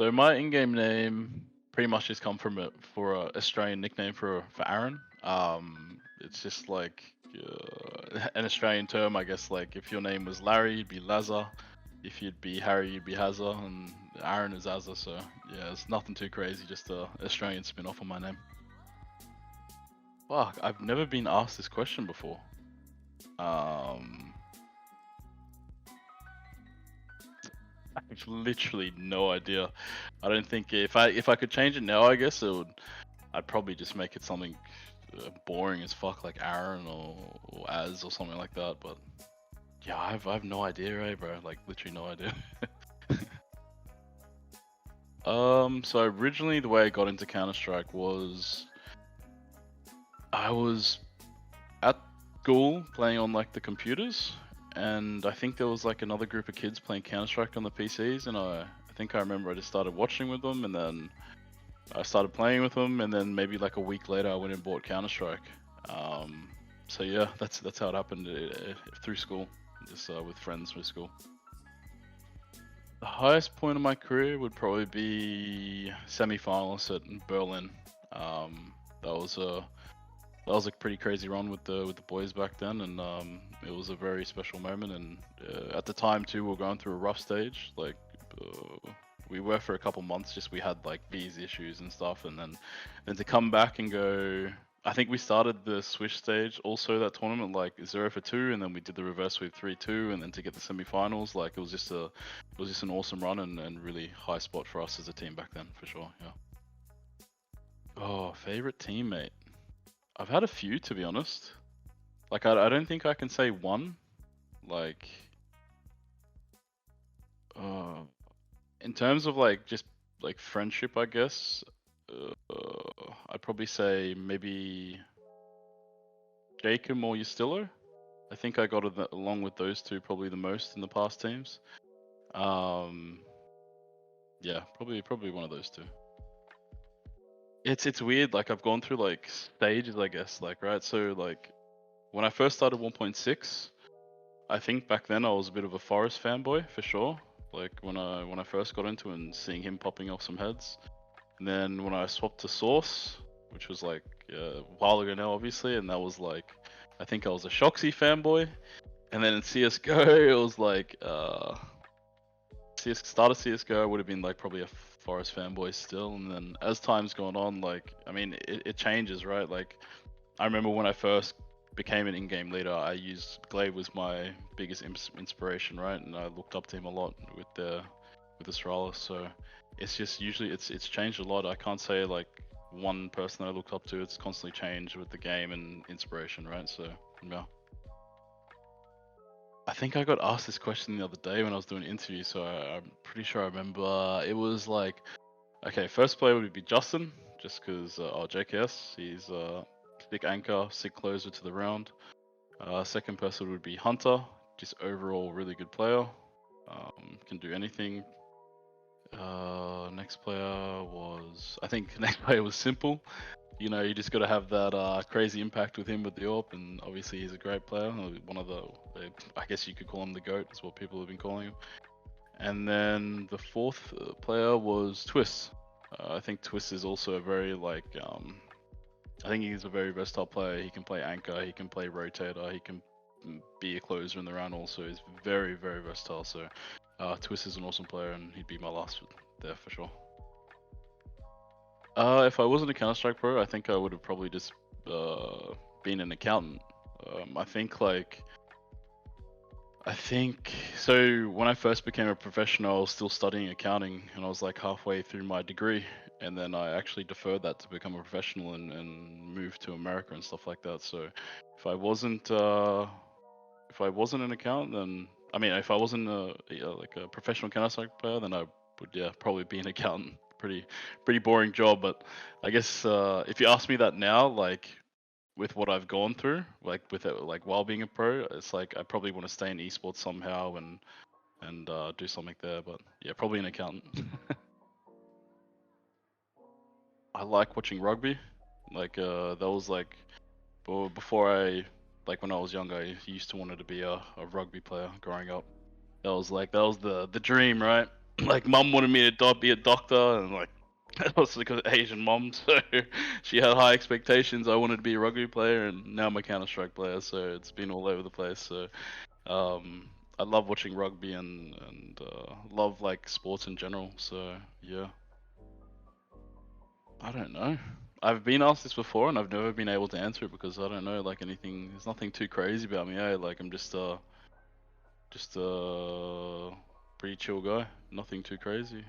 So my in-game name pretty much just come from a for a Australian nickname for Aaron. It's just like an Australian term, I guess. Like if your name was Larry, you'd be Lazar. If you'd be Harry, you'd be Hazza, and Aaron is Azza. So yeah, it's nothing too crazy. Just a Australian spin-off on my name. Fuck, I've never been asked this question before. Um, I've literally no idea. I don't think if I could change it now, I guess I'd probably just make it something boring as fuck, like Aaron or Az or something like that. But yeah, I have no idea, bro. Like literally no idea. So originally the way I got into Counter Strike was I was at school playing on like the computers, and I think there was like another group of kids playing Counter Strike on the PCs, and I think I remember I just started watching with them, and then I started playing with them, and then maybe like a week later I went and bought Counter Strike. So yeah, that's how it happened through school, just with friends through school. The highest point of my career would probably be semi-finalist at Berlin. That was a pretty crazy run with the boys back then, and it was a very special moment. And at the time too, we were going through a rough stage. Like we were for a couple months. Just we had like visa issues and stuff, and then to come back and go. I think we started the Swish stage also that tournament like 0-2, and then we did the reverse sweep 3-2, and then to get the semi-finals, like it was just an awesome run and really high spot for us as a team back then for sure. Yeah. Oh, favorite teammate. I've had a few, to be honest. Like I don't think I can say one. Like uh in terms of like just like friendship, I guess I'd probably say maybe Jacob or Yustillo. I think I got along with those two probably the most in the past teams. Um yeah, probably one of those two. It's weird, like I've gone through like stages, I guess, like right. So like when I first started 1.6, I think back then I was a bit of a Forest fanboy for sure. Like when I first got into it and seeing him popping off some heads, and then when I swapped to Source, which was like a while ago now, obviously, and that was like I think I was a Shoxy fanboy, and then in CS:GO it was like start of CS:GO would have been like probably a Forest fanboy still, and then as time's gone on, like I mean it changes, right? Like I remember when I first became an in-game leader, I used Glaive was my biggest inspiration, right? And I looked up to him a lot with the Astralis. So it's just usually it's changed a lot. I can't say like one person that I looked up to. It's constantly changed with the game and inspiration, right? So yeah. I think I got asked this question the other day when I was doing an interview, so I'm pretty sure I remember. It was like, okay, first player would be Justin, just because JKS, he's stick anchor, stick closer to the round. Second person would be Hunter, just overall really good player, can do anything. Next player was, I think next player was Simple. You know, you just got to have that crazy impact with him with the AWP, and obviously he's a great player. One of I guess you could call him the GOAT, is what people have been calling him. And then the fourth player was Twist. I think Twist is also a very like, I think he's a very versatile player. He can play anchor, he can play rotator, he can be a closer in the round also. He's very, very versatile. So Twist is an awesome player, and he'd be my last there for sure. If I wasn't a Counter-Strike pro, I think I would have probably just been an accountant. I think so. When I first became a professional, I was still studying accounting, and I was like halfway through my degree, and then I actually deferred that to become a professional and move to America and stuff like that. So, if I wasn't an accountant, then I mean, if I wasn't like a professional Counter-Strike player, then I would probably be an accountant. Pretty boring job, but I guess if you ask me that now, like with what I've gone through, like with it, like while being a pro, it's like I probably want to stay in esports somehow and do something there. But yeah, probably an accountant. I like watching rugby. Like that was like before I like when I was younger, I used to wanted to be a rugby player growing up. That was the dream, right? like mum wanted me to be a doctor, and like also because Asian mom, so she had high expectations. I wanted to be a rugby player, and now I'm a Counter Strike player, so it's been all over the place. So um, I love watching rugby and love like sports in general. So yeah, I don't know. I've been asked this before, and I've never been able to answer it because I don't know like anything. There's nothing too crazy about me. Like I'm just pretty chill guy. Nothing too crazy.